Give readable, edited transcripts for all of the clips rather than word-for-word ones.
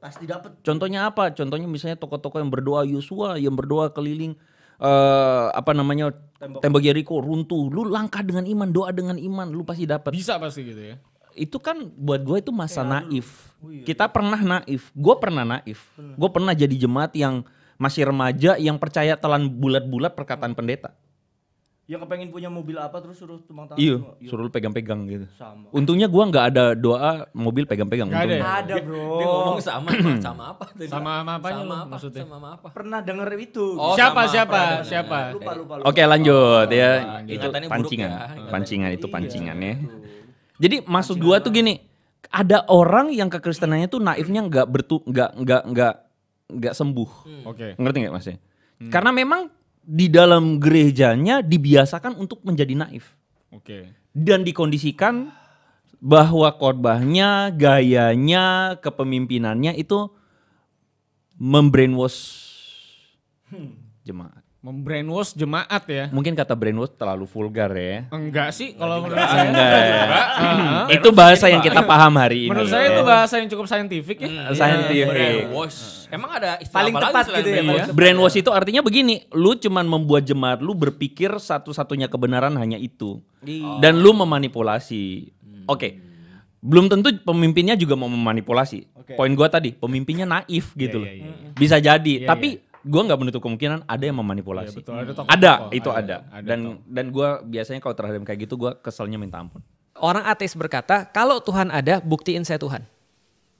Pasti dapat. Contohnya apa? Contohnya misalnya tokoh-tokoh yang berdoa Yosua, yang berdoa keliling tembok Yeriko runtuh. Lu langkah dengan iman, doa dengan iman, lu pasti dapat. Bisa pasti gitu ya. Itu kan buat gue itu masa naif. Kita pernah naif. Gue pernah naif. Gue pernah jadi jemaat yang masih remaja yang percaya telan bulat-bulat perkataan pendeta. Yang kepengen punya mobil apa terus suruh tumpang tangan. Iya, suruh lu pegang-pegang gitu. Sama. Untungnya gua nggak ada doa mobil pegang-pegang. Nggak ada ya? Ada bro. Dia ngomong sama apa tadi? Sama apanya Sama lu apa? maksudnya? Sama apa? Pernah denger itu. Oh, Siapa? sama Lupa. Oke lanjut ya. lanjut. Itu Ingatannya buruk pancingan. ya. Pancingan itu Iya, pancingannya. Jadi maksud gua tuh gini, ada orang yang kekristenannya tuh naifnya nggak sembuh. Oke. Ngerti nggak Mas? Karena memang di dalam gerejanya dibiasakan untuk menjadi naif. Oke. Dan dikondisikan bahwa khotbahnya, gayanya, kepemimpinannya itu membrainwash jemaat. Membrainwash jemaat ya. Mungkin kata brainwash terlalu vulgar ya. Enggak sih kalau menurut saya. Itu bahasa yang kita paham hari ini. Menurut saya itu bahasa yang cukup saintifik ya. Scientific. Brainwash. Emang ada istilah Paling apa tepat lagi selain gitu ya, brainwash? Brainwash itu artinya begini, lu cuman membuat jemaat lu berpikir satu-satunya kebenaran hanya itu. Dan lu memanipulasi. Oke. Belum tentu pemimpinnya juga mau memanipulasi. Poin gua tadi, pemimpinnya naif gitu loh. Bisa jadi, tapi gua nggak menutup kemungkinan ada yang memanipulasi. Iya, betul. Ada Ada, tokoh-tokoh. itu ada. Ada Dan gua biasanya kalau terhadap kayak gitu gua keselnya minta ampun. Orang ateis berkata, kalau Tuhan ada, buktiin saya Tuhan.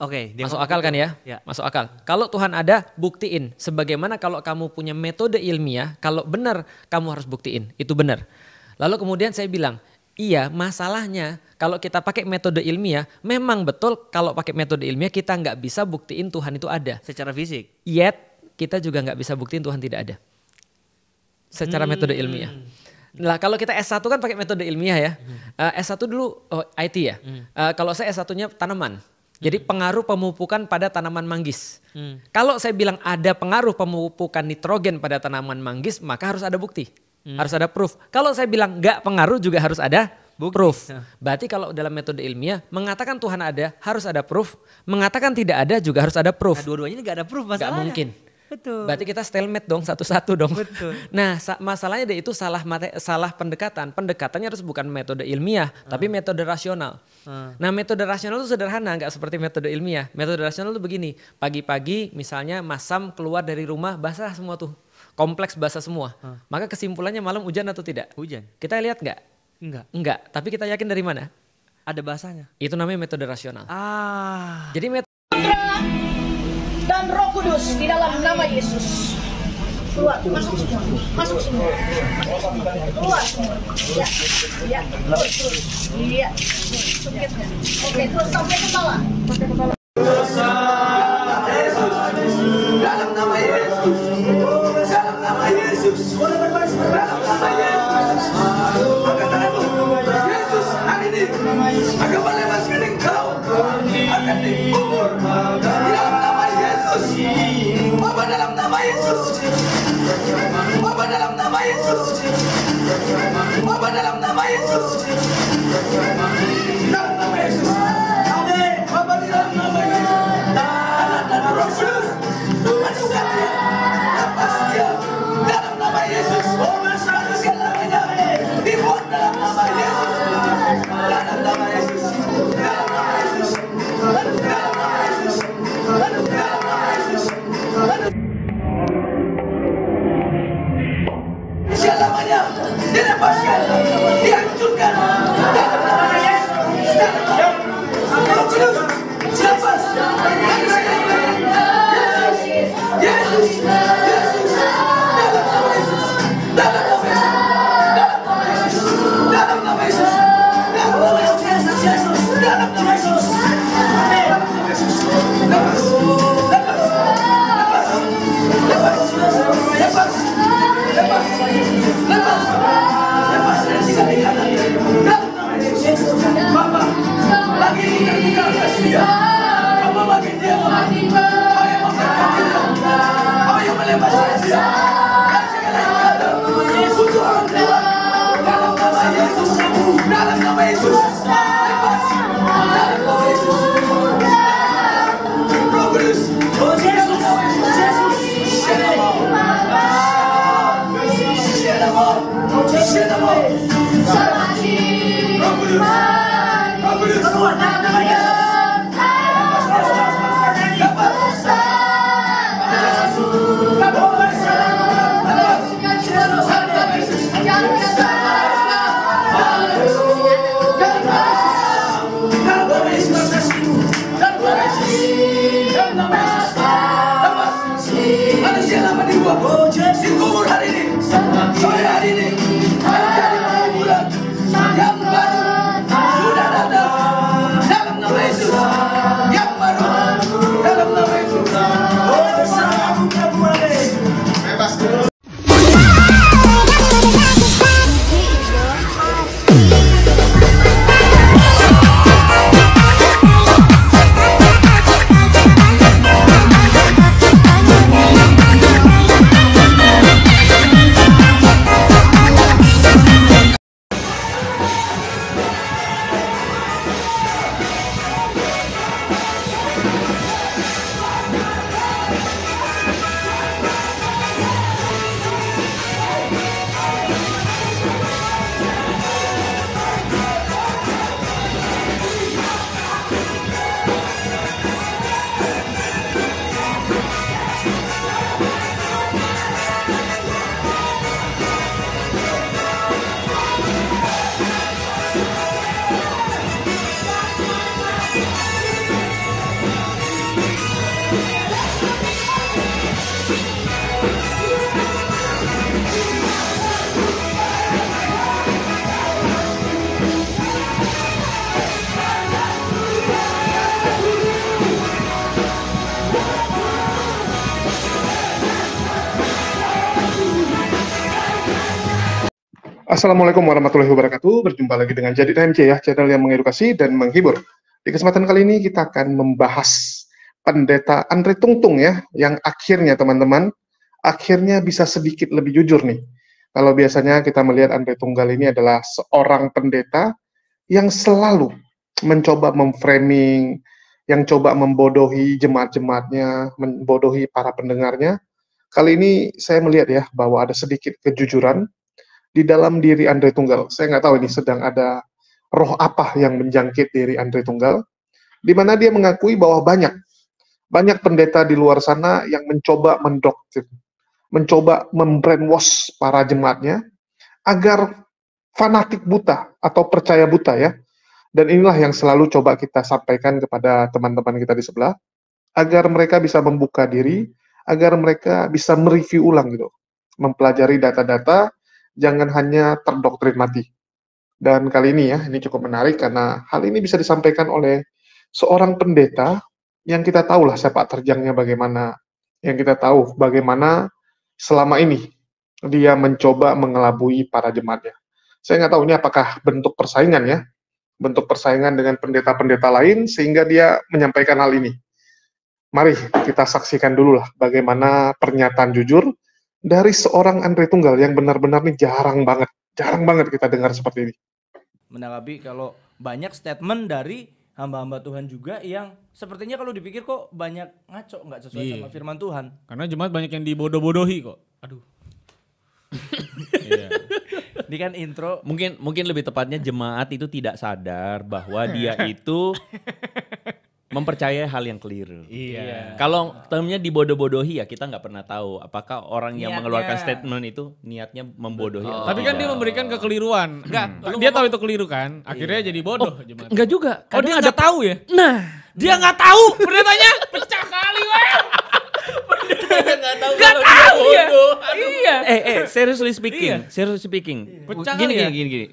Oke. Masuk akal kan ya? Ya. Masuk akal. Kalau Tuhan ada, buktiin. Sebagaimana kalau kamu punya metode ilmiah, kalau benar kamu harus buktiin. Itu benar. Lalu kemudian saya bilang, iya masalahnya kalau kita pakai metode ilmiah, memang betul kalau pakai metode ilmiah kita nggak bisa buktiin Tuhan itu ada. Secara fisik. Yet kita juga nggak bisa buktiin Tuhan tidak ada. Secara metode ilmiah. Nah kalau kita S1 kan pakai metode ilmiah ya. S1 dulu IT ya. Kalau saya S1-nya tanaman. Jadi pengaruh pemupukan pada tanaman manggis. Kalau saya bilang ada pengaruh pemupukan nitrogen pada tanaman manggis, maka harus ada bukti. Harus ada proof. Kalau saya bilang nggak pengaruh juga harus ada proof. Berarti kalau dalam metode ilmiah mengatakan Tuhan ada harus ada proof. Mengatakan tidak ada juga harus ada proof. Nah, dua-duanya nggak ada proof Nggak masalahnya. mungkin. Betul. Berarti kita stalemate dong satu-satu dong. Betul. Nah masalahnya dia itu salah pendekatan. Pendekatannya harus bukan metode ilmiah tapi metode rasional. Nah metode rasional itu sederhana, nggak seperti metode ilmiah. Metode rasional itu begini, pagi-pagi misalnya Mas Sam keluar dari rumah basah semua tuh. Kompleks basah semua. Maka kesimpulannya malam hujan atau tidak? Hujan. Kita lihat nggak? Enggak. Enggak, tapi kita yakin dari mana? Ada bahasanya. Itu namanya metode rasional. Jadi dan Roh Kudus di dalam nama Yesus. Keluar, masuk semua. Masuk semua. Keluar semua. Ya. Ya. Terus. Iya. Sukitnya. Oke, terus sampai kepala. Sampai kepala. Dalam nama Yesus, dalam nama Yesus, dalam nama Yesus, angkat tanganmu. Yesus hari ini akan melepaskan engkau akan dikubur dalam nama Yesus. Bapa dalam nama Yesus, Bapa dalam nama Yesus, Bapa dalam nama Yesus, dalam nama Yesus. Amin. Bapa dalam nama Yesus. Dan Roh Kudus. Masukkan dia, lepas dia dalam nama Yesus. Masukkan segalanya, dibuat dalam nama Yesus. Dalam nama Yesus. Dalam nama Yesus. Dalam nama Yesus. Dalam nama Yesus. Selamanya dilepaskan, dihancurkan dalam nama Yesus. Dalam nama Roh Kudus, lepas. Yesus, Yesus, dalam nama Yesus, dalam nama Yesus, dalam nama Yesus, dalam nama Yesus, dalam nama Yesus, amin. Lepas, lepas, lepas, lepas, lepas, lepas, lepas, lepas dari segala ikatan. Dalam nama Yesus, Bapa, lagi terbuka kasih dia, Bapa bagi dia, yang melepaskan dia dan segala ikatan untuk orang tua dalam nama Yesus, dalam nama Yesus, lepas dalam nama Yesus. Roh Kudus masih kubur hari ini, sore hari ini menjadi perkumpulan yang baru sudah datang dalam nama Yesus, yang baru dalam nama Yesus. Oh, selamat kembali. Bebas. Assalamualaikum warahmatullahi wabarakatuh. Berjumpa lagi dengan Jadi TMC ya, channel yang mengedukasi dan menghibur. Di kesempatan kali ini kita akan membahas Pendeta Andre Tungtung ya, yang akhirnya teman-teman, akhirnya bisa sedikit lebih jujur nih. Kalau biasanya kita melihat Andre Tunggal ini adalah seorang pendeta yang selalu mencoba memframing, yang coba membodohi jemaat-jemaatnya, membodohi para pendengarnya. Kali ini saya melihat ya, bahwa ada sedikit kejujuran di dalam diri Andre Tunggal. Saya nggak tahu ini sedang ada roh apa yang menjangkit diri Andre Tunggal, di mana dia mengakui bahwa banyak pendeta di luar sana yang mencoba mendoktrin, mencoba membrainwash para jemaatnya agar fanatik buta atau percaya buta ya. Dan inilah yang selalu coba kita sampaikan kepada teman-teman kita di sebelah, agar mereka bisa membuka diri, agar mereka bisa mereview ulang gitu, mempelajari data-data, jangan hanya terdoktrin mati. Dan kali ini ya, ini cukup menarik karena hal ini bisa disampaikan oleh seorang pendeta yang kita tahulah sepak terjangnya bagaimana, yang kita tahu bagaimana selama ini dia mencoba mengelabui para jemaatnya. Saya nggak tahu ini apakah bentuk persaingan ya, bentuk persaingan dengan pendeta-pendeta lain sehingga dia menyampaikan hal ini. Mari kita saksikan dulu lah bagaimana pernyataan jujur dari seorang Andre Tunggal yang benar-benar nih jarang banget kita dengar seperti ini. Menanggapi kalau banyak statement dari hamba-hamba Tuhan juga yang sepertinya kalau dipikir kok banyak ngaco, nggak sesuai sama firman Tuhan. Karena jemaat banyak yang dibodoh-bodohi kok. Aduh. Iya. Ini kan intro. Mungkin lebih tepatnya jemaat itu tidak sadar bahwa dia itu mempercayai hal yang keliru. Iya. Kalau termnya dibodoh-bodohi ya kita nggak pernah tahu apakah orang yang Niatnya. mengeluarkan statement itu niatnya membodohi. atau Tapi kan dia tidak. memberikan kekeliruan. Enggak, Dia tahu itu keliru kan. Akhirnya jadi bodoh jemaat. Enggak juga. Oh dia nggak tahu ya? Nah, Dia nggak tahu. Pendetanya pecah kali weh. Nggak tahu. Nggak tahu ya. Iya. seriously speaking. Pecah Gini, kali ya? gini.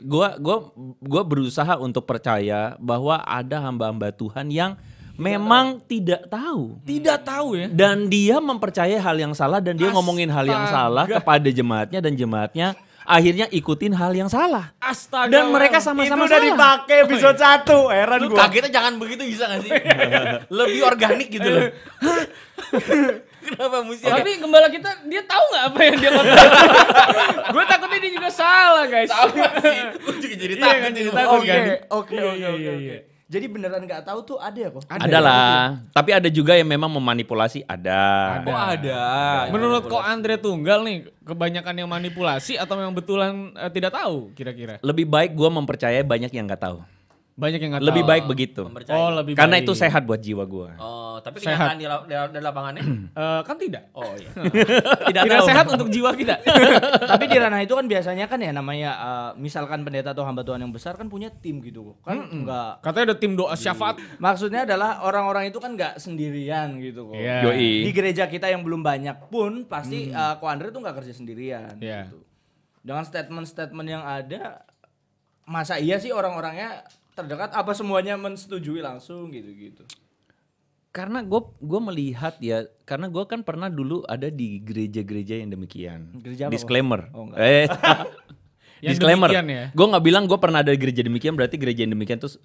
Gua berusaha untuk percaya bahwa ada hamba-hamba Tuhan yang memang tidak tahu. Tidak tahu ya. Dan dia mempercayai hal yang salah dan dia ngomongin hal yang salah kepada jemaatnya dan jemaatnya akhirnya ikutin hal yang salah. Astaga. Dan mereka sama-sama Itu udah salah. dipakai episode 1. Heran Lu gua. kagetnya jangan begitu bisa gak sih? Lebih organik gitu loh. Kenapa mesti Tapi gembala kita dia tahu nggak apa yang dia ngomong? Gue takutnya dia juga salah guys. sama sih? Gue juga jadi Iya takut kan, jadi nih. takut kan? Oke. Iya. Jadi beneran nggak tahu tuh ada ya kok? Adalah, tapi ada juga yang memang memanipulasi, ada. Oh ada. Menurut kok Andre Tunggal nih kebanyakan yang manipulasi atau memang betulan tidak tahu kira-kira? Lebih baik gue mempercayai banyak yang nggak tahu. Banyak yang nggak Lebih tahu. baik begitu. Mempercayai. Oh, lebih Karena baik. itu sehat buat jiwa gua. Oh, tapi Sehat. kenyataan di lapangannya Kan tidak. oh iya. Tidak sehat untuk jiwa kita. Tapi di ranah itu kan biasanya kan ya namanya misalkan pendeta atau hamba Tuhan yang besar kan punya tim gitu kan enggak. Katanya ada tim doa syafaat. Maksudnya adalah orang-orang itu kan enggak sendirian gitu kok. Iya. Yoi. Di gereja kita yang belum banyak pun pasti Ko Andre tuh enggak kerja sendirian Iya. gitu. Dengan statement-statement yang ada masa iya sih orang-orangnya terdekat apa semuanya mensetujui langsung gitu-gitu. Karena gue melihat ya, karena gue kan pernah dulu ada di gereja-gereja yang demikian. Gereja apa, Disclaimer. Oh, enggak. Yang Disclaimer. demikian ya? Gue nggak bilang gue pernah ada di gereja demikian, berarti gereja yang demikian tuh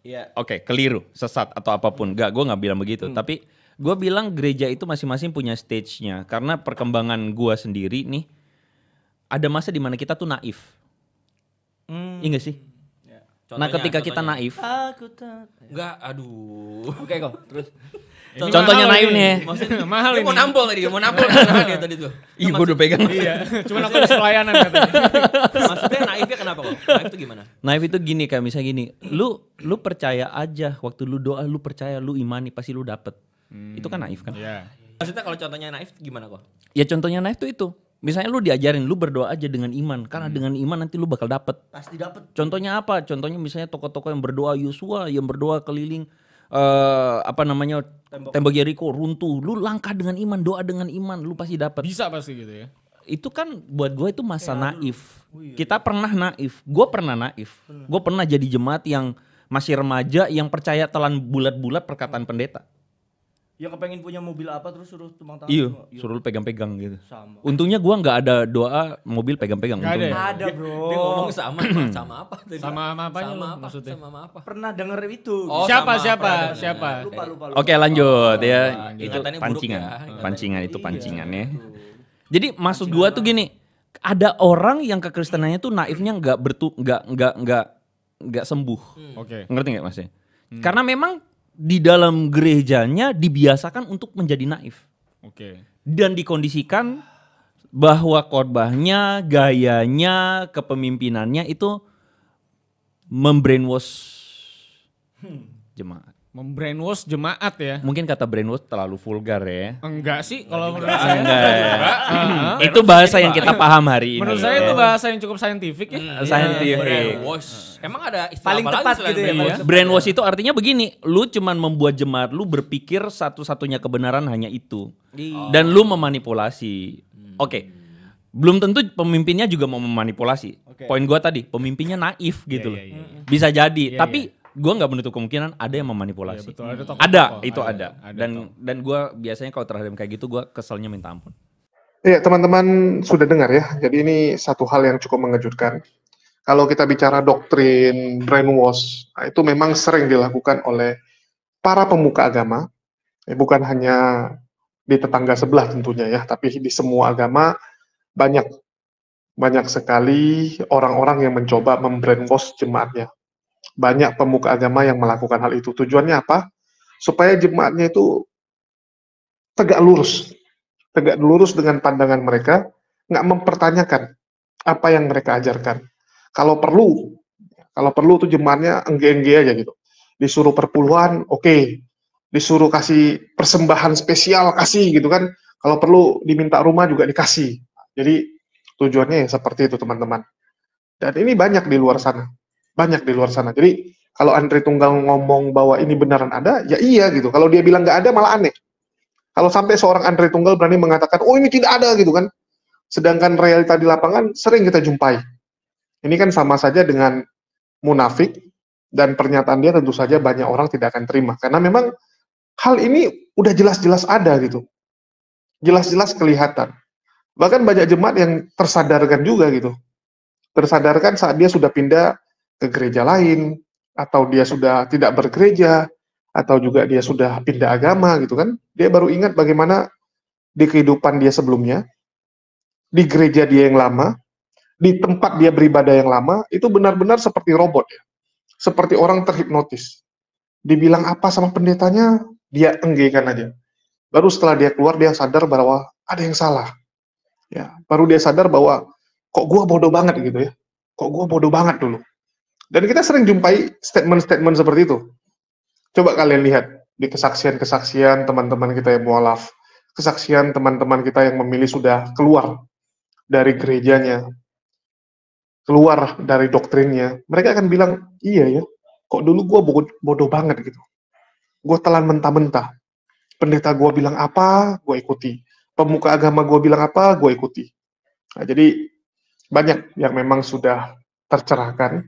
Iya. oke, keliru, sesat atau apapun. Gue nggak bilang begitu. Tapi gue bilang gereja itu masing-masing punya stage-nya. Karena perkembangan gue sendiri nih, ada masa di mana kita tuh naif. Iya gak sih? Nah ketika kita naif, Aku tak. Enggak, aduh. Oke kok, terus. Ini contohnya mahal naif ini. nih. Maksudnya Mahal dia ini. mau nampol tadi, mau nampol nahan dia tadi tuh. Ih gue udah pegang. Iya. Cuman aku harus pelayanan katanya. Maksudnya naifnya kenapa kok? Naif itu gimana? Naif itu gini, kayak misalnya gini, lu percaya aja waktu lu doa, lu percaya, lu imani, pasti lu dapet. Itu kan naif kan? Iya. Maksudnya kalau contohnya naif gimana kok? Ya contohnya naif tuh itu. Misalnya lu diajarin, lu berdoa aja dengan iman. Karena dengan iman nanti lu bakal dapet. Pasti dapat. Contohnya apa? Contohnya misalnya tokoh-tokoh yang berdoa Yosua, yang berdoa keliling tembok Yeriko runtuh. Lu langkah dengan iman, doa dengan iman, lu pasti dapet. Bisa pasti gitu ya. Itu kan buat gue itu masa naif. Kita pernah naif. Gue pernah naif. Gue pernah jadi jemaat yang masih remaja yang percaya telan bulat-bulat perkataan pendeta. Ya kepengen punya mobil apa terus suruh tumpang tangan. Iya, semua. suruh lu pegang-pegang gitu. Sama. Untungnya gua nggak ada doa mobil pegang-pegang. Nggak ada untungnya. ya? Ada bro. Dia ngomong sama apa tadi? Sama apanya Sama lu apa? maksudnya? Sama apa? Pernah denger itu. Oh, Siapa, sama siapa, pernah siapa? dengar. Lupa. Oke lanjut ya. Itu Ingatannya buruk pancingan. ya, ingatannya. Pancingan itu Iya, pancingan ya. Jadi maksud gua tuh gini, ada orang yang kekristenannya tuh naifnya nggak sembuh. Oke. Ngerti nggak Mas? Karena memang di dalam gerejanya dibiasakan untuk menjadi naif. Oke. Dan dikondisikan bahwa khotbahnya, gayanya, kepemimpinannya itu membrainwash jemaat. Membrainwash jemaat ya. Mungkin kata brainwash terlalu vulgar ya. Enggak sih kalau menurut saya. Enggak ya. Itu bahasa yang kita paham hari ini. Menurut saya itu bahasa yang cukup saintifik ya. Scientific. Brainwash. Emang ada istilah Paling apa tepat lagi selain gitu ya, brainwash? Brainwash itu artinya begini, lu cuman membuat jemaat lu berpikir satu-satunya kebenaran hanya itu. Dan lu memanipulasi. Oke. Belum tentu pemimpinnya juga mau memanipulasi. Poin gua tadi, pemimpinnya naif gitu loh. Bisa jadi, tapi gua nggak menutup kemungkinan ada yang memanipulasi. Iya, betul. Ada tokoh-tokoh. Ada, itu Ada. ada. Dan gua biasanya kalau terhadap kayak gitu gua keselnya minta ampun. Iya, teman-teman sudah dengar ya. Jadi ini satu hal yang cukup mengejutkan. Kalau kita bicara doktrin brainwash, nah itu memang sering dilakukan oleh para pemuka agama, bukan hanya di tetangga sebelah tentunya ya, tapi di semua agama banyak sekali orang-orang yang mencoba membrainwash jemaatnya. Banyak pemuka agama yang melakukan hal itu. Tujuannya apa? Supaya jemaatnya itu tegak lurus dengan pandangan mereka, nggak mempertanyakan apa yang mereka ajarkan. Kalau perlu tuh jemaatnya engge-engge aja gitu. Disuruh perpuluhan, oke. Disuruh kasih persembahan spesial, kasih gitu kan. Kalau perlu diminta rumah juga dikasih. Jadi tujuannya ya seperti itu teman-teman. Dan ini banyak di luar sana. Jadi kalau Andre Tunggal ngomong bahwa ini beneran ada, ya iya gitu. Kalau dia bilang nggak ada malah aneh. Kalau sampai seorang Andre Tunggal berani mengatakan, oh ini tidak ada gitu kan. Sedangkan realita di lapangan sering kita jumpai. Ini kan sama saja dengan munafik, dan pernyataan dia tentu saja banyak orang tidak akan terima. Karena memang hal ini udah jelas-jelas ada gitu. Jelas-jelas kelihatan. Bahkan banyak jemaat yang tersadarkan juga gitu. Tersadarkan saat dia sudah pindah ke gereja lain, atau dia sudah tidak bergereja, atau juga dia sudah pindah agama gitu kan. Dia baru ingat bagaimana di kehidupan dia sebelumnya, di gereja dia yang lama, di tempat dia beribadah yang lama, itu benar-benar seperti robot ya. Seperti orang terhipnotis. Dibilang apa sama pendetanya, dia enggeikan aja. Baru setelah dia keluar, dia sadar bahwa ada yang salah. Ya, baru dia sadar bahwa kok gua bodoh banget gitu ya. Kok gua bodoh banget dulu. Dan kita sering jumpai statement-statement seperti itu. Coba kalian lihat di kesaksian-kesaksian teman-teman kita yang mualaf, kesaksian teman-teman kita yang memilih sudah keluar dari gerejanya, keluar dari doktrinnya. Mereka akan bilang, iya ya, kok dulu gue bodoh banget gitu. Gue telan mentah-mentah. Pendeta gue bilang apa, gue ikuti. Pemuka agama gue bilang apa, gue ikuti. Nah, jadi banyak yang memang sudah tercerahkan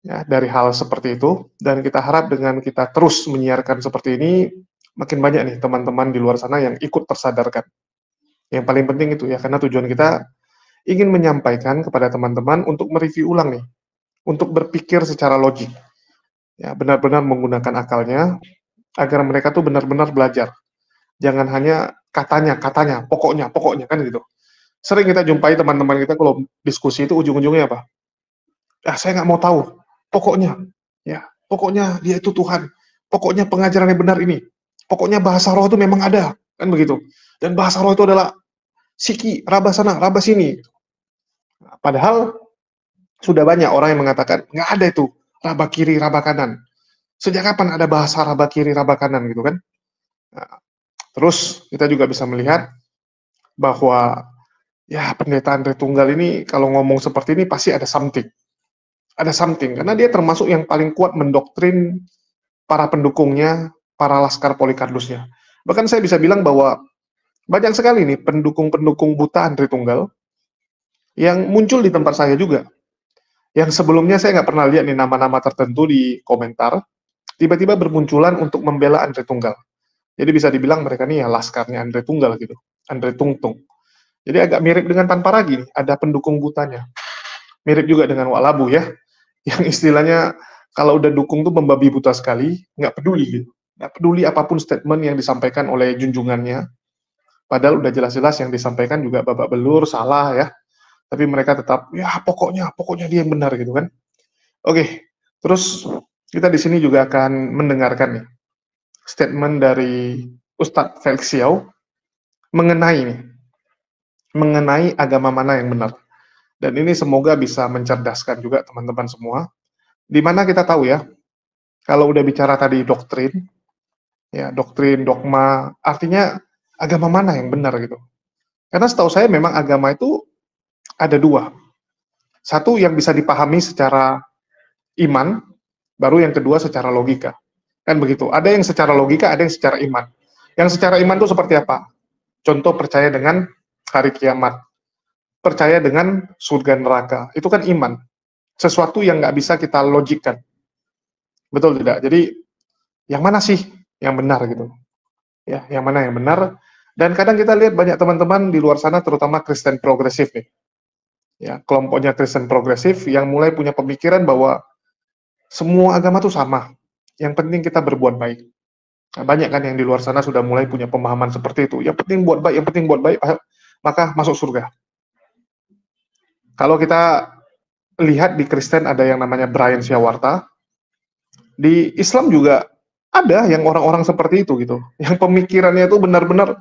ya dari hal seperti itu, dan kita harap dengan kita terus menyiarkan seperti ini, makin banyak nih teman-teman di luar sana yang ikut tersadarkan. Yang paling penting itu ya, karena tujuan kita ingin menyampaikan kepada teman-teman untuk mereview ulang nih, untuk berpikir secara logik, ya benar-benar menggunakan akalnya, agar mereka tuh benar-benar belajar. Jangan hanya katanya, pokoknya kan gitu. Sering kita jumpai teman-teman kita kalau diskusi itu ujung-ujungnya apa? Ya saya nggak mau tahu. Pokoknya dia itu Tuhan. Pokoknya pengajarannya benar ini. Pokoknya bahasa roh itu memang ada, kan begitu. Dan bahasa roh itu adalah siki, raba sana, raba sini. Nah, padahal sudah banyak orang yang mengatakan nggak ada itu raba kiri, raba kanan. Sejak kapan ada bahasa raba kiri, raba kanan gitu kan? Nah, terus kita juga bisa melihat bahwa ya pendeta Andre Tunggal ini kalau ngomong seperti ini pasti ada something. Ada something, karena dia termasuk yang paling kuat mendoktrin para pendukungnya, para laskar Polikardusnya. Bahkan saya bisa bilang bahwa banyak sekali nih pendukung-pendukung buta Andre Tunggal yang muncul di tempat saya juga. Yang sebelumnya saya nggak pernah lihat nih nama-nama tertentu di komentar, tiba-tiba bermunculan untuk membela Andre Tunggal. Jadi bisa dibilang mereka nih ya laskarnya Andre Tunggal gitu, Andre Tungtung. Jadi agak mirip dengan Tanpa Ragi, ada pendukung butanya. Mirip juga dengan Wak Labu ya, yang istilahnya kalau udah dukung tuh membabi buta sekali, nggak peduli gitu. Nggak peduli apapun statement yang disampaikan oleh junjungannya. Padahal udah jelas-jelas yang disampaikan juga babak belur, salah ya. Tapi mereka tetap, ya pokoknya dia yang benar gitu kan. Oke, terus kita di sini juga akan mendengarkan nih statement dari Ustadz Felix Xiao mengenai agama mana yang benar. Dan ini semoga bisa mencerdaskan juga teman-teman semua. Di mana kita tahu ya, kalau udah bicara tadi doktrin, ya doktrin, dogma, artinya agama mana yang benar gitu. Karena setahu saya memang agama itu ada dua. Satu yang bisa dipahami secara iman, baru yang kedua secara logika. Kan begitu. Ada yang secara logika, ada yang secara iman. Yang secara iman itu seperti apa? Contoh percaya dengan hari kiamat. Percaya dengan surga neraka. Itu kan iman. Sesuatu yang nggak bisa kita logikkan. Betul tidak? Jadi, yang mana sih yang benar gitu? Ya, yang mana yang benar? Dan kadang kita lihat banyak teman-teman di luar sana, terutama Kristen progresif nih. Ya, kelompoknya Kristen progresif yang mulai punya pemikiran bahwa semua agama itu sama. Yang penting kita berbuat baik. Nah, banyak kan yang di luar sana sudah mulai punya pemahaman seperti itu. Yang penting buat baik, maka masuk surga. Kalau kita lihat di Kristen ada yang namanya Brian Syawarta, di Islam juga ada yang orang-orang seperti itu gitu, yang pemikirannya itu benar-benar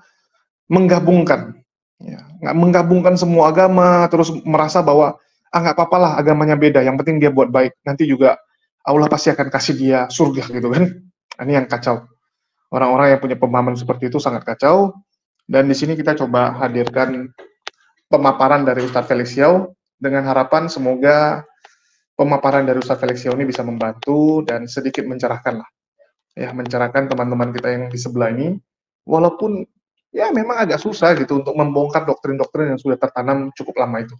menggabungkan, ya, nggak menggabungkan semua agama, terus merasa bahwa nggak apa-apa lah agamanya beda, yang penting dia buat baik, nanti juga Allah pasti akan kasih dia surga gitu kan. Ini yang kacau. Orang-orang yang punya pemahaman seperti itu sangat kacau. Dan di sini kita coba hadirkan pemaparan dari Ustadz Felix Xiao, dengan harapan semoga pemaparan dari Ustadz Felix Xiao ini bisa membantu dan sedikit mencerahkan lah. Ya, mencerahkan teman-teman kita yang di sebelah ini, walaupun ya memang agak susah gitu untuk membongkar doktrin-doktrin yang sudah tertanam cukup lama itu.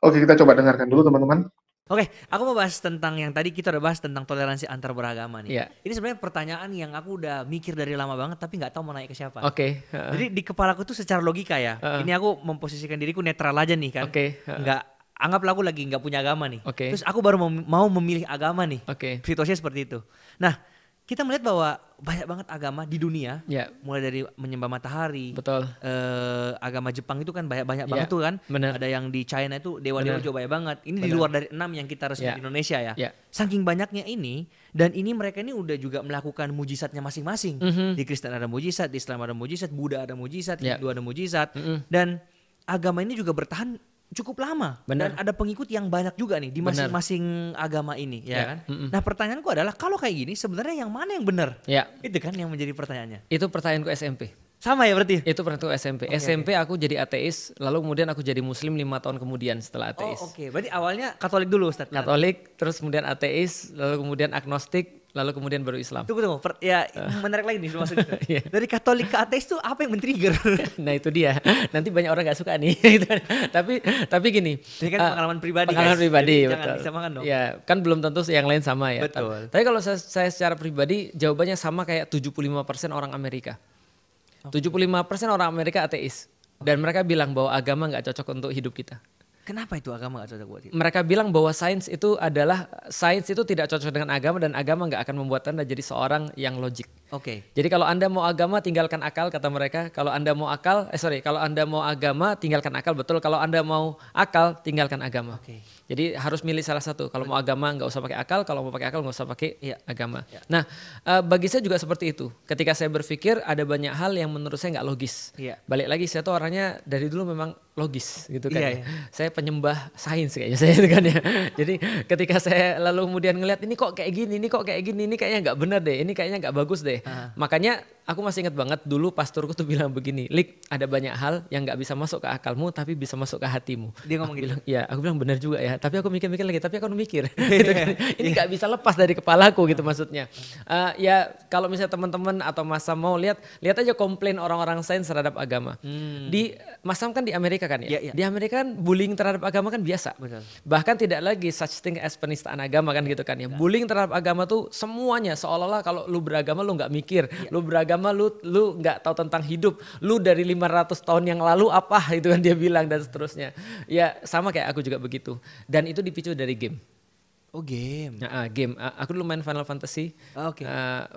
Oke, kita coba dengarkan dulu teman-teman. Oke, aku mau bahas tentang yang tadi kita udah bahas tentang toleransi antar beragama nih. Iya. Ini sebenarnya pertanyaan yang aku udah mikir dari lama banget tapi nggak tahu mau nanya ke siapa. Oke. Jadi di kepalaku tuh secara logika ya. Ini aku memposisikan diriku netral aja nih kan. Oke. Nggak, anggaplah aku lagi nggak punya agama nih. Oke. Terus aku baru mau memilih agama nih. Oke. Situasinya seperti itu. Nah, kita melihat bahwa banyak banget agama di dunia. Ya. Mulai dari menyembah matahari. Betul. Agama Jepang itu kan banyak Ya, banget tuh kan. bener. Ada yang di China itu dewa-dewa Bener. juga banyak banget. Ini di Bener. luar dari 6 yang kita resmi Ya. di Indonesia ya. Ya. Saking banyaknya ini, dan ini mereka ini udah juga melakukan mujizatnya masing-masing. Di Kristen ada mujizat, di Islam ada mujizat, Buddha ada mujizat, Ya. Hindu ada mujizat. Mhm. Dan agama ini juga bertahan cukup lama. Benar. Dan ada pengikut yang banyak juga nih di Benar. masing-masing agama ini, ya Ya. kan? Nah, pertanyaanku adalah kalau kayak gini sebenarnya yang mana yang benar? Ya, Itu kan yang menjadi pertanyaannya. itu pertanyaanku SMP. Sama ya berarti? Itu pertanyaanku SMP. SMP aku jadi ateis, lalu kemudian aku jadi muslim 5 tahun kemudian setelah ateis. Oh, oke. Berarti awalnya Katolik dulu, Ustaz. Benar? Katolik, terus kemudian ateis, lalu kemudian agnostik, lalu kemudian baru Islam. Tunggu. Ya, menarik lagi nih maksudnya. Iya. Dari Katolik ke ateis tuh apa yang men-trigger? Nah itu dia. Nanti banyak orang nggak suka nih. Gitu. tapi gini. Ini kan pengalaman pribadi, Pengalaman guys. pribadi, Jadi betul. jangan disamakan dong. Ya, kan belum tentu yang lain sama ya. Betul. Tapi kalau saya secara pribadi jawabannya sama kayak 75% orang Amerika. 75% orang Amerika ateis. Dan mereka bilang bahwa agama nggak cocok untuk hidup kita. Kenapa itu agama gak cocok buat kita? Mereka bilang bahwa sains itu tidak cocok dengan agama dan agama nggak akan membuat Anda jadi seorang yang logik. Oke. Jadi kalau Anda mau agama tinggalkan akal kata mereka. Kalau Anda mau agama tinggalkan akal, betul. Kalau Anda mau akal tinggalkan agama. Oke. Jadi harus milih salah satu. Kalau mau agama nggak usah pakai akal, kalau mau pakai akal nggak usah pakai agama. Nah, bagi saya juga seperti itu. Ketika saya berpikir ada banyak hal yang menurut saya nggak logis. Iya. Balik lagi saya tuh orangnya dari dulu memang logis gitu kan. Iya, ya. iya. Saya penyembah sains kayaknya saya itu kan ya. Jadi ketika saya lalu kemudian ngelihat ini kok kayak gini, ini kok kayak gini, ini kayaknya nggak benar deh, ini kayaknya nggak bagus deh. Makanya aku masih ingat banget dulu pastorku tuh bilang begini, Lik, ada banyak hal yang nggak bisa masuk ke akalmu tapi bisa masuk ke hatimu. Dia ngomong gitu. Aku bilang benar juga ya. Tapi aku mikir-mikir lagi, tapi aku mikir. Gitu kan. Ini nggak bisa lepas dari kepalaku gitu maksudnya. Ya kalau misalnya teman-teman atau Mas Sam mau lihat aja komplain orang-orang sains terhadap agama. Di Mas Sam kan di Amerika kan ya. Iya. Di Amerika kan bullying terhadap agama kan biasa. Betul. Bahkan tidak lagi such thing as penistaan agama kan gitu kan ya. Bullying terhadap agama tuh semuanya seolah-olah kalau lu beragama lu nggak mikir, lu beragama lu nggak tahu tentang hidup, lu dari 500 tahun yang lalu apa itu kan dia bilang dan seterusnya. Ya sama kayak aku juga begitu. Dan itu dipicu dari game. Oh, game. Game. Aku dulu main Final Fantasy, Oke.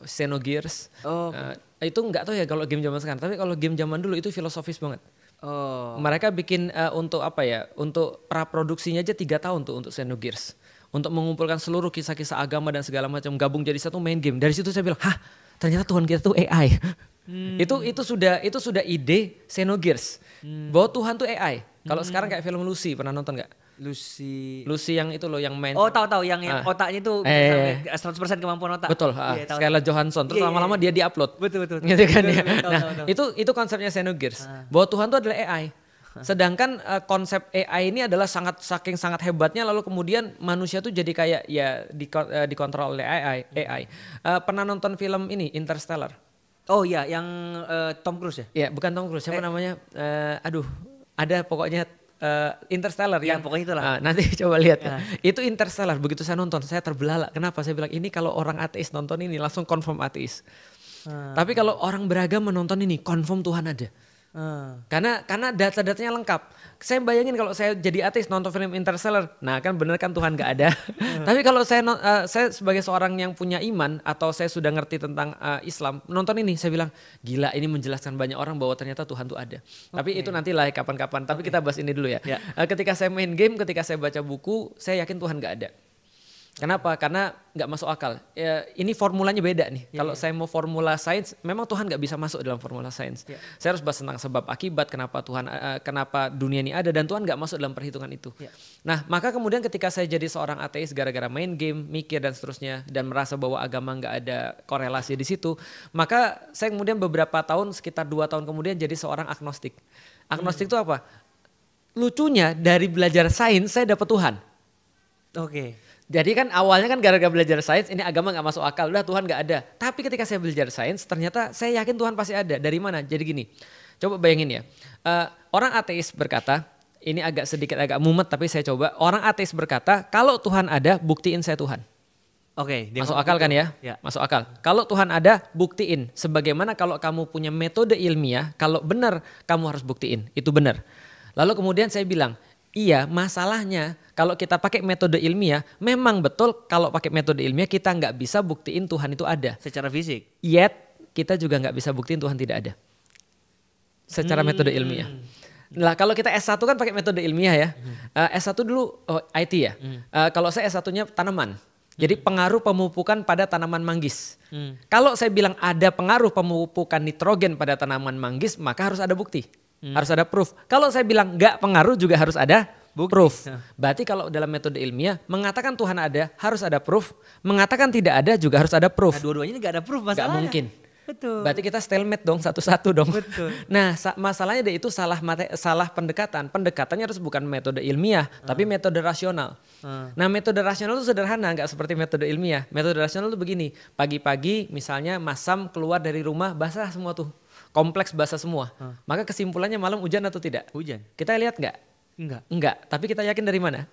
Xenogears. Oh, Itu nggak tahu ya kalau game zaman sekarang. Tapi kalau game zaman dulu itu filosofis banget. oh. Mereka bikin untuk apa ya? Untuk praproduksinya aja 3 tahun tuh untuk Xenogears. Untuk mengumpulkan seluruh kisah-kisah agama dan segala macam gabung jadi satu main game. Dari situ saya bilang, hah, ternyata Tuhan kita tuh AI. Itu sudah ide Xenogears. Bahwa Tuhan tuh AI. Kalau sekarang kayak film Lucy, pernah nonton nggak? Lucy. Lucy yang itu loh yang main. Oh, tahu yang otaknya itu sampai 100% kemampuan otak. Betul, Iya, tahu. Scarlett Johansson. Terus Iya, lama-lama dia diupload. Betul. Gitu kan ya. Tahu, Nah, tahu. itu konsepnya Xenogears. Bahwa Tuhan itu adalah AI. Sedangkan konsep AI ini adalah saking sangat hebatnya lalu kemudian manusia tuh jadi kayak ya dikontrol oleh AI. Pernah nonton film ini Interstellar? Oh iya, yang Tom Cruise ya? Ya, bukan Tom Cruise, siapa namanya? Ada pokoknya Interstellar Ya, yang pokoknya itulah. nanti coba lihat ya. Itu Interstellar, begitu saya nonton saya terbelalak. Kenapa? Saya bilang ini kalau orang ateis nonton ini langsung confirm ateis. Tapi kalau orang beragama nonton ini confirm Tuhan ada. Karena data-datanya lengkap. Saya bayangin kalau saya jadi ateis nonton film Interstellar, nah kan bener kan Tuhan nggak ada. Tapi kalau saya sebagai seorang yang punya iman atau saya sudah ngerti tentang Islam, nonton ini saya bilang gila ini menjelaskan banyak orang bahwa ternyata Tuhan tuh ada. Tapi itu nanti lah kapan-kapan. Tapi kita bahas ini dulu ya. Ketika saya main game, ketika saya baca buku, saya yakin Tuhan nggak ada. Kenapa? Karena nggak masuk akal. Ya, ini formulanya beda nih. Kalau saya mau formula sains, memang Tuhan nggak bisa masuk dalam formula sains. Saya harus bahas tentang sebab akibat, kenapa dunia ini ada dan Tuhan nggak masuk dalam perhitungan itu. Nah, maka kemudian ketika saya jadi seorang ateis gara-gara main game, mikir dan seterusnya, dan merasa bahwa agama nggak ada korelasi di situ, maka saya kemudian beberapa tahun, sekitar 2 tahun kemudian jadi seorang agnostik. Agnostik itu apa? Lucunya dari belajar sains saya dapat Tuhan. Oke. Jadi kan awalnya kan gara-gara belajar sains ini agama nggak masuk akal, udah Tuhan nggak ada. Tapi ketika saya belajar sains ternyata saya yakin Tuhan pasti ada. Dari mana? Jadi gini, coba bayangin ya. Orang ateis berkata, ini agak mumet tapi saya coba. Orang ateis berkata, kalau Tuhan ada buktiin saya Tuhan. Oke. Masuk akal kan ya? Masuk akal. Kalau Tuhan ada buktiin. Sebagaimana kalau kamu punya metode ilmiah, kalau benar kamu harus buktiin. Itu benar. Lalu kemudian saya bilang, iya masalahnya kalau kita pakai metode ilmiah, memang betul kalau pakai metode ilmiah kita nggak bisa buktiin Tuhan itu ada. Secara fisik. Yet kita juga nggak bisa buktiin Tuhan tidak ada. Secara metode ilmiah. Nah kalau kita S1 kan pakai metode ilmiah ya. S1 dulu IT ya. Kalau saya S1-nya tanaman. Jadi pengaruh pemupukan pada tanaman manggis. Kalau saya bilang ada pengaruh pemupukan nitrogen pada tanaman manggis, maka harus ada bukti. Harus ada proof. Kalau saya bilang nggak pengaruh juga harus ada Bukti. proof. Nah. Berarti kalau dalam metode ilmiah mengatakan Tuhan ada harus ada proof, mengatakan tidak ada juga harus ada proof. Nah, dua-duanya ini gak ada proof Gak masalahnya. mungkin. Betul. Berarti kita stalemate dong satu-satu dong. Betul. Nah masalahnya dia itu salah pendekatan. Pendekatannya harus bukan metode ilmiah tapi metode rasional. Nah metode rasional itu sederhana, nggak seperti metode ilmiah. Metode rasional itu begini, pagi-pagi misalnya Masam keluar dari rumah basah semua tuh. Kompleks basah semua. Maka kesimpulannya malam hujan atau tidak? Hujan. Kita lihat nggak? Enggak. Enggak, tapi kita yakin dari mana?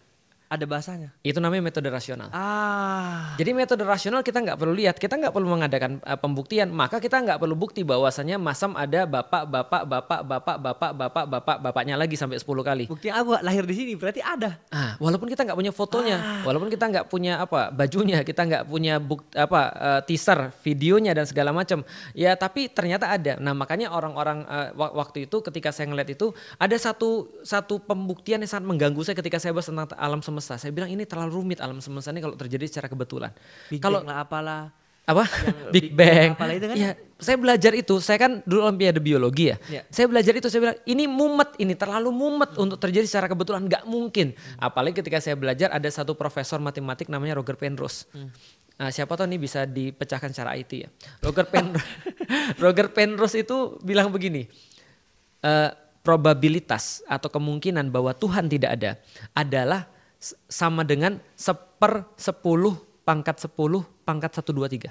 Ada bahasanya. Itu namanya metode rasional. Ah. Jadi metode rasional kita nggak perlu lihat, kita nggak perlu mengadakan pembuktian, maka kita nggak perlu bukti bahwasannya Masam ada bapaknya lagi sampai 10 kali. Bukti aku lahir di sini berarti ada. Walaupun kita nggak punya fotonya, walaupun kita nggak punya bajunya, kita nggak punya teaser, videonya dan segala macam, ya tapi ternyata ada. Nah makanya orang-orang waktu itu ketika saya ngeliat itu ada satu pembuktian yang sangat mengganggu saya ketika saya bahas tentang alam semesta. Saya bilang ini terlalu rumit alam semesta ini kalau terjadi secara kebetulan. Kalau lah apalah. Apa? Big Bang. Apalah itu kan? Ya, saya belajar itu. Saya kan dulu olimpiade biologi ya. Saya belajar itu, saya bilang ini mumet, ini terlalu mumet untuk terjadi secara kebetulan, nggak mungkin. Apalagi ketika saya belajar ada satu profesor matematik namanya Roger Penrose. Nah, siapa tahu ini bisa dipecahkan secara IT ya. Roger Penrose itu bilang begini. Probabilitas atau kemungkinan bahwa Tuhan tidak ada adalah sama dengan 1/10 pangkat 10 pangkat 123.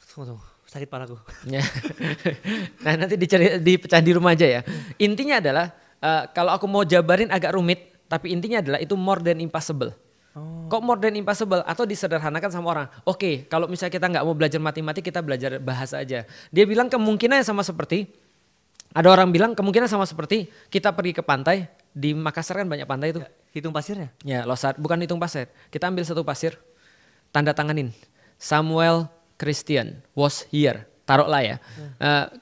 Tunggu, sakit palaku. Ya. Nah nanti dipecah di rumah aja ya. Intinya adalah kalau aku mau jabarin agak rumit, tapi intinya adalah itu more than impossible. Kok more than impossible? Atau disederhanakan sama orang. Oke, kalau misalnya kita nggak mau belajar matematik, kita belajar bahasa aja. Dia bilang kemungkinannya sama seperti, ada orang bilang kemungkinan sama seperti kita pergi ke pantai, di Makassar kan banyak pantai itu. Hitung pasirnya? Ya, losar, bukan hitung pasir. Kita ambil satu pasir, tanda tanganin. Samuel Christian was here. Taruhlah ya.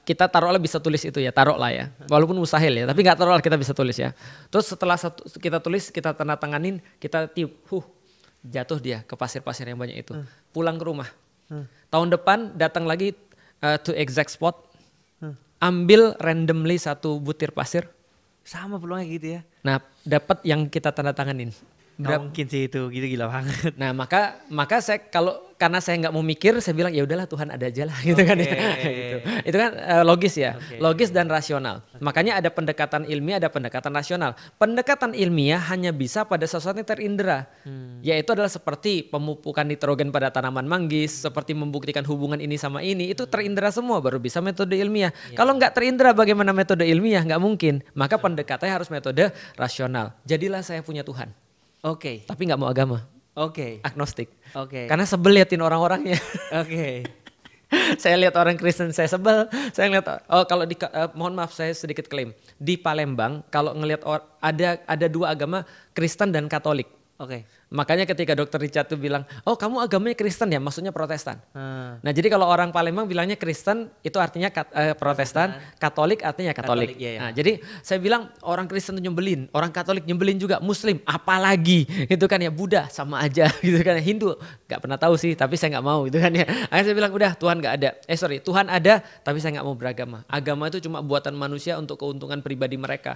Kita taruhlah bisa tulis itu ya, taruhlah ya. Walaupun mustahil ya, tapi nggak taruhlah kita bisa tulis ya. Terus setelah kita tulis, kita tanda tanganin, kita tiup, jatuh dia ke pasir-pasir yang banyak itu. Pulang ke rumah. Tahun depan datang lagi to exact spot, ambil randomly satu butir pasir. Sama peluangnya gitu ya. Nah, dapat yang kita tanda tanganin. Nggak mungkin sih itu, gitu gila banget. Nah, maka saya karena saya nggak mau mikir, saya bilang ya udahlah Tuhan ada aja lah gitu kan ya. Gitu. Itu kan logis ya, logis dan rasional. Makanya ada pendekatan ilmiah, ada pendekatan rasional. Pendekatan ilmiah hanya bisa pada sesuatu yang terindera. Yaitu adalah seperti pemupukan nitrogen pada tanaman manggis, seperti membuktikan hubungan ini sama ini, itu terindera semua baru bisa metode ilmiah. Kalau nggak terindera bagaimana metode ilmiah? Nggak mungkin. Maka pendekatannya harus metode rasional. Jadilah saya punya Tuhan. Oke. Tapi nggak mau agama. Oke. Agnostik. Oke. Karena sebel liatin orang-orangnya. Oke. Saya lihat orang Kristen saya sebel. Saya lihat kalau mohon maaf saya sedikit klaim. Di Palembang kalau ngelihat ada dua agama, Kristen dan Katolik. Oke. Makanya ketika Dr. Richard tuh bilang, "Oh, kamu agamanya Kristen ya?" Maksudnya Protestan. Nah, jadi kalau orang Palembang bilangnya Kristen itu artinya Protestan, Katolik artinya Katolik. Iya. Nah, jadi saya bilang orang Kristen tuh nyebelin, orang Katolik nyebelin juga, Muslim apalagi. Itu kan ya Buddha sama aja gitu kan, Hindu nggak pernah tahu sih, tapi saya nggak mau gitu kan ya. Akhirnya saya bilang udah Tuhan nggak ada. Tuhan ada, tapi saya nggak mau beragama. Agama itu cuma buatan manusia untuk keuntungan pribadi mereka.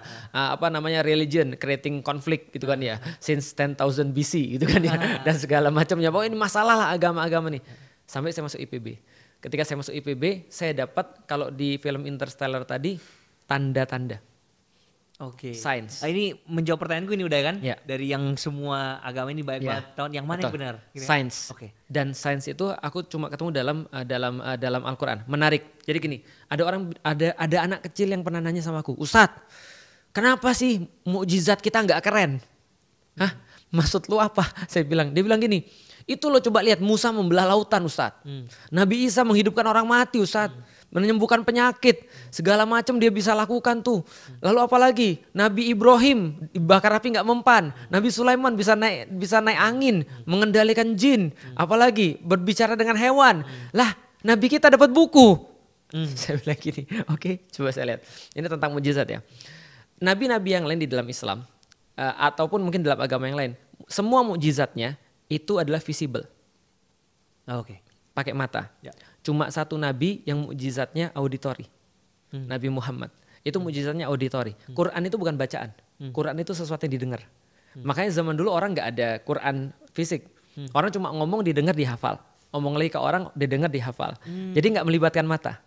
Religion creating conflict gitu kan ya. Since 10,000 BC gitu kan ya, dan segala macamnya. Pokoknya ini masalah lah agama-agama nih. Sampai saya masuk IPB. Ketika saya masuk IPB, saya dapat kalau di film Interstellar tadi tanda-tanda. Oke. Sains. Ini menjawab pertanyaanku ini udah kan? Ya. Dari yang semua agama ini banyak banget tahun yang mana yang benar? Sains. Oke. Dan sains itu aku cuma ketemu dalam Al-Qur'an. Menarik. Jadi gini, ada anak kecil yang pernah nanya sama aku, "Ustadz, kenapa sih mukjizat kita nggak keren?" Hah? Maksud lu apa? Dia bilang gini, itu lo coba lihat Musa membelah lautan Ustadz. Nabi Isa menghidupkan orang mati Ustadz. Menyembuhkan penyakit. Segala macam dia bisa lakukan tuh. Lalu apa lagi? Nabi Ibrahim dibakar api gak mempan. Nabi Sulaiman bisa naik angin. Mengendalikan jin. Apalagi berbicara dengan hewan. Lah Nabi kita dapat buku. Saya bilang gini, oke, coba saya lihat. Ini tentang mujizat ya. Nabi-nabi yang lain di dalam Islam. Ataupun mungkin dalam agama yang lain, semua mukjizatnya itu adalah visible. Oke. Pakai mata. Ya. Cuma satu nabi yang mukjizatnya auditory. Nabi Muhammad. Itu mukjizatnya auditory. Quran itu bukan bacaan. Quran itu sesuatu yang didengar. Makanya zaman dulu orang nggak ada Quran fisik. Orang cuma ngomong, didengar, dihafal. Ngomong lagi ke orang, didengar, dihafal. Jadi nggak melibatkan mata.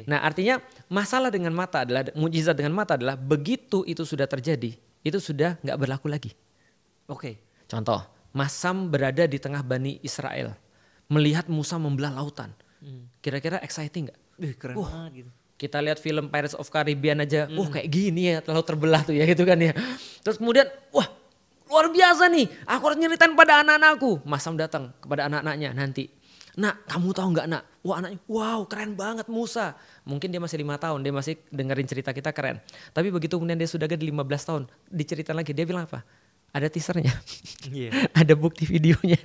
Nah artinya masalah dengan mata adalah, mukjizat dengan mata adalah begitu itu sudah terjadi, itu sudah nggak berlaku lagi. Contoh, Masam berada di tengah Bani Israel, melihat Musa membelah lautan. Kira-kira exciting nggak? Keren banget gitu. Kita lihat film Pirates of Caribbean aja, kayak gini ya, laut terbelah tuh ya gitu kan ya. Terus kemudian, wah luar biasa nih, aku harus nyeritain pada anak-anakku. Masam datang kepada anak-anaknya nanti. Nak, kamu tahu nggak nak? Wah anaknya, wow keren banget Musa. Mungkin dia masih 5 tahun, dia masih dengerin cerita kita keren. Tapi begitu kemudian dia sudah gede 15 tahun, diceritain lagi, dia bilang apa? Ada teasernya, ada bukti videonya,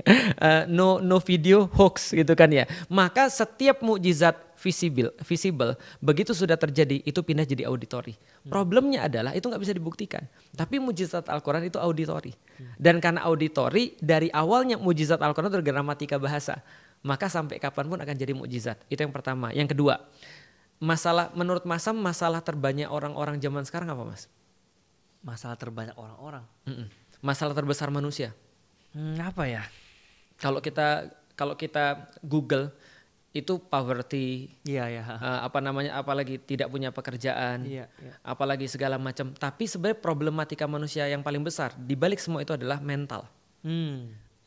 no video hoax gitu kan ya. Maka setiap mukjizat visible, begitu sudah terjadi itu pindah jadi auditori. Problemnya adalah itu nggak bisa dibuktikan. Tapi mukjizat Al-Quran itu auditori. Dan karena auditori, dari awalnya mukjizat Al-Quran itu gramatika bahasa. Maka sampai kapanpun akan jadi mukjizat. Itu yang pertama. Yang kedua, menurut Masam masalah terbanyak orang-orang zaman sekarang apa Mas? Masalah terbanyak orang-orang. Masalah terbesar manusia. Apa ya? Kalau kita Google itu poverty, apalagi tidak punya pekerjaan, apalagi segala macam. Tapi sebenarnya problematika manusia yang paling besar di balik semua itu adalah mental.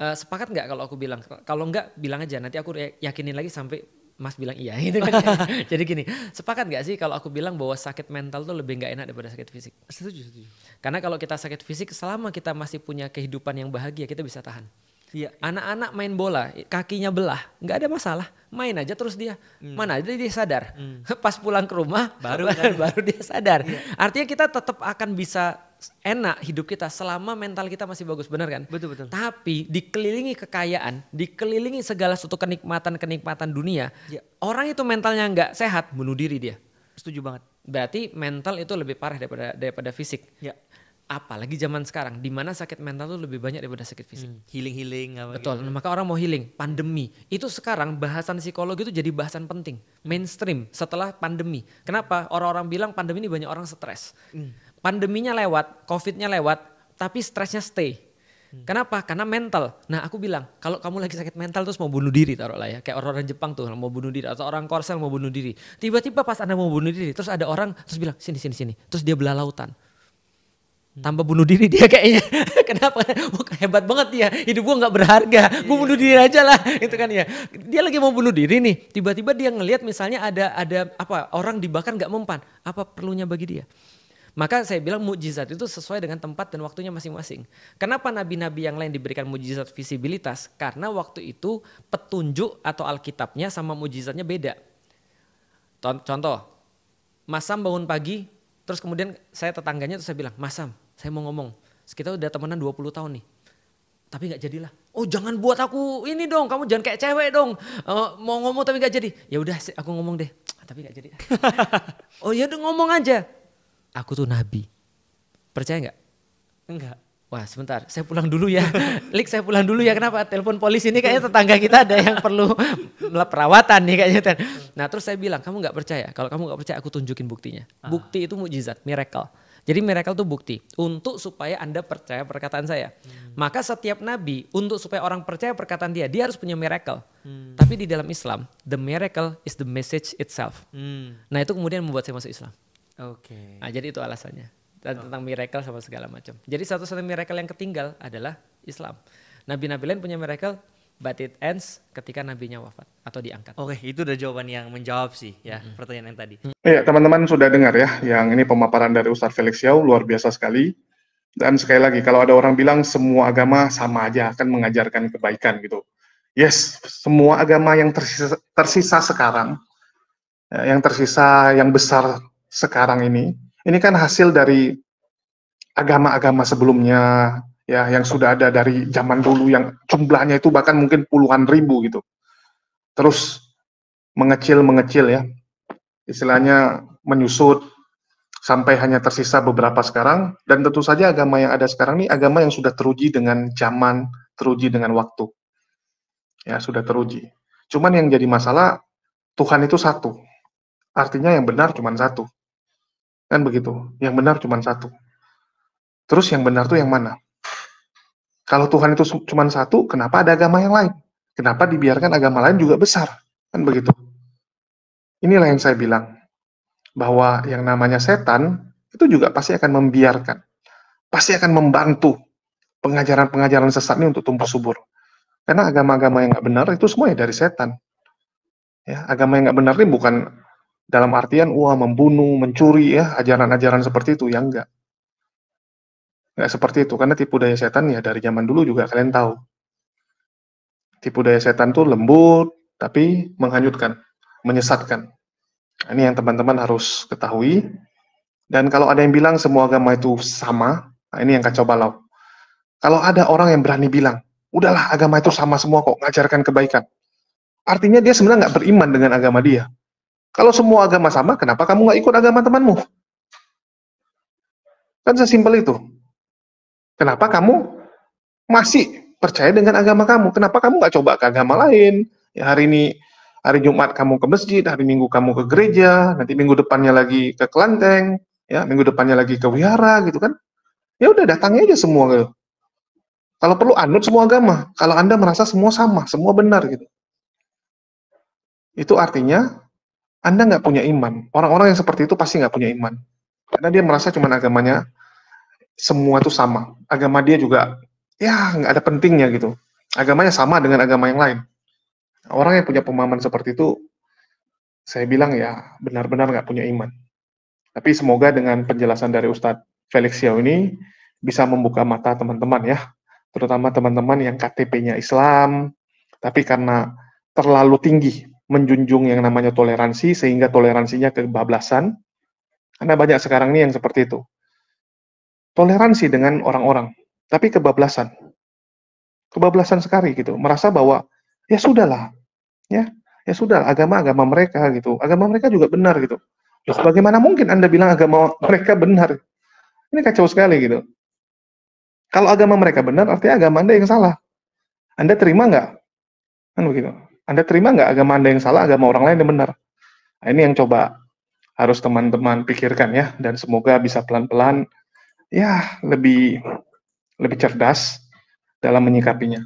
Sepakat nggak kalau aku bilang? Kalau nggak bilang aja, nanti aku yakinin lagi sampai Mas bilang iya gitu kan. Jadi gini, sepakat gak sih kalau aku bilang bahwa sakit mental tuh lebih gak enak daripada sakit fisik? Setuju. Karena kalau kita sakit fisik, selama kita masih punya kehidupan yang bahagia, kita bisa tahan. Anak-anak main bola, kakinya belah, gak ada masalah. Main aja terus dia, mana aja dia sadar. Pas pulang ke rumah, baru dia sadar. Artinya kita tetap akan bisa enak hidup kita selama mental kita masih bagus, benar kan? Betul. Tapi dikelilingi kekayaan, dikelilingi segala suatu kenikmatan dunia, orang itu mentalnya nggak sehat, bunuh diri dia. Setuju banget. Berarti mental itu lebih parah daripada fisik. Apalagi zaman sekarang, di mana sakit mental itu lebih banyak daripada sakit fisik. Healing Betul. Maka orang mau healing. Pandemi itu sekarang bahasan psikologi itu jadi bahasan penting, mainstream setelah pandemi. Kenapa? Orang-orang bilang pandemi ini banyak orang stres. Pandeminya lewat, covidnya lewat, tapi stresnya stay. Kenapa? Karena mental. Nah aku bilang, kalau kamu lagi sakit mental terus mau bunuh diri, taruhlah ya. Kayak orang-orang Jepang tuh mau bunuh diri, atau orang Korsel mau bunuh diri. Tiba-tiba pas Anda mau bunuh diri, terus ada orang terus bilang, sini. Terus dia belah lautan. Tambah bunuh diri dia kayaknya. Kenapa? Hebat banget dia, hidup gua gak berharga, gua bunuh diri aja lah. Itu kan ya. Dia lagi mau bunuh diri nih, tiba-tiba dia ngelihat misalnya ada orang dibakar gak mempan. Apa perlunya bagi dia? Maka saya bilang mukjizat itu sesuai dengan tempat dan waktunya masing-masing. Kenapa nabi-nabi yang lain diberikan mukjizat visibilitas? Karena waktu itu petunjuk atau Alkitabnya sama mukjizatnya beda. Contoh, Masam bangun pagi, terus kemudian saya tetangganya terus saya bilang, Masam, saya mau ngomong, kita udah temenan 20 tahun nih. Tapi gak jadilah. Oh jangan buat aku ini dong, kamu jangan kayak cewek dong. Mau ngomong tapi gak jadi. Ya udah aku ngomong deh, tapi gak jadi. Oh ya udah ngomong aja. Aku tuh nabi. Percaya nggak? Enggak. Wah sebentar, saya pulang dulu ya. Lik saya pulang dulu ya, kenapa? Telepon polisi ini kayaknya tetangga kita ada yang perlu perawatan nih kayaknya. Nah terus saya bilang, kamu nggak percaya? Kalau kamu nggak percaya aku tunjukin buktinya. Bukti itu mukjizat, miracle. Jadi miracle itu bukti untuk supaya Anda percaya perkataan saya. Maka setiap nabi untuk supaya orang percaya perkataan dia harus punya miracle. Tapi di dalam Islam, the miracle is the message itself. Nah itu kemudian membuat saya masuk Islam. Nah jadi itu alasannya. Dan tentang miracle sama segala macam. Jadi satu-satunya miracle yang ketinggal adalah Islam. Nabi-nabi lain punya miracle, but it ends ketika nabinya wafat atau diangkat. Itu udah jawaban yang menjawab sih ya pertanyaan yang tadi. Iya, teman-teman sudah dengar ya, yang ini pemaparan dari Ustadz Felix Yau luar biasa sekali. Dan sekali lagi, kalau ada orang bilang semua agama sama aja akan mengajarkan kebaikan gitu. Yes, semua agama yang tersisa sekarang, yang tersisa yang besar sekarang ini kan hasil dari agama-agama sebelumnya ya, yang sudah ada dari zaman dulu yang jumlahnya itu bahkan mungkin puluhan ribu gitu. Terus mengecil ya, istilahnya menyusut sampai hanya tersisa beberapa sekarang. Dan tentu saja agama yang ada sekarang ini agama yang sudah teruji dengan zaman, teruji dengan waktu. Ya, sudah teruji. Cuman yang jadi masalah, Tuhan itu satu. Artinya yang benar cuma satu. Kan begitu, yang benar cuma satu. Terus yang benar tuh yang mana? Kalau Tuhan itu cuma satu, kenapa ada agama yang lain? Kenapa dibiarkan agama lain juga besar? Kan begitu. Inilah yang saya bilang, bahwa yang namanya setan itu juga pasti akan membiarkan, pasti akan membantu pengajaran-pengajaran sesat ini untuk tumbuh subur. Karena agama-agama yang nggak benar itu semuanya dari setan. Ya, agama yang nggak benar ini bukan dalam artian membunuh, mencuri, ya, ajaran-ajaran seperti itu, ya enggak. Nggak seperti itu, karena tipu daya setan ya dari zaman dulu juga kalian tahu. Tipu daya setan tuh lembut, tapi menghanyutkan, menyesatkan. Ini yang teman-teman harus ketahui. Dan kalau ada yang bilang semua agama itu sama, nah ini yang kacau balau. Kalau ada orang yang berani bilang, udahlah agama itu sama semua kok, ngajarkan kebaikan. Artinya dia sebenarnya nggak beriman dengan agama dia. Kalau semua agama sama, kenapa kamu nggak ikut agama temanmu? Kan sesimpel itu. Kenapa kamu masih percaya dengan agama kamu? Kenapa kamu nggak coba ke agama lain? Ya, hari ini, hari Jumat kamu ke masjid, hari Minggu kamu ke gereja, nanti minggu depannya lagi ke kelenteng, ya, minggu depannya lagi ke wihara, gitu kan? Ya udah, datangnya aja semua. Kalau perlu anut semua agama. Kalau Anda merasa semua sama, semua benar gitu. Itu artinya Anda nggak punya iman. Orang-orang yang seperti itu pasti nggak punya iman. Karena dia merasa cuma agamanya semua itu sama. Agama dia juga, ya nggak ada pentingnya gitu. Agamanya sama dengan agama yang lain. Orang yang punya pemahaman seperti itu, saya bilang ya benar-benar nggak punya iman. Tapi semoga dengan penjelasan dari Ustadz Felix Xiao ini bisa membuka mata teman-teman ya. Terutama teman-teman yang KTP-nya Islam, tapi karena terlalu tinggi menjunjung yang namanya toleransi, sehingga toleransinya kebablasan. Karena banyak sekarang ini yang seperti itu. Toleransi dengan orang-orang, tapi kebablasan. Kebablasan sekali gitu. Merasa bahwa, ya sudahlah. Ya sudah, agama-agama mereka gitu. Agama mereka juga benar gitu. Loh, bagaimana mungkin Anda bilang agama mereka benar? Ini kacau sekali gitu. Kalau agama mereka benar, artinya agama Anda yang salah. Anda terima nggak? Kan begitu. Anda terima nggak agama Anda yang salah, agama orang lain yang benar? Nah, ini yang coba harus teman-teman pikirkan ya, dan semoga bisa pelan-pelan ya lebih cerdas dalam menyikapinya.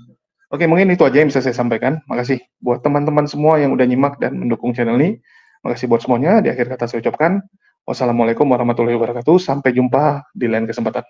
Oke, mungkin itu aja yang bisa saya sampaikan. Makasih buat teman-teman semua yang udah nyimak dan mendukung channel ini. Makasih buat semuanya. Di akhir kata saya ucapkan wassalamualaikum warahmatullahi wabarakatuh. Sampai jumpa di lain kesempatan.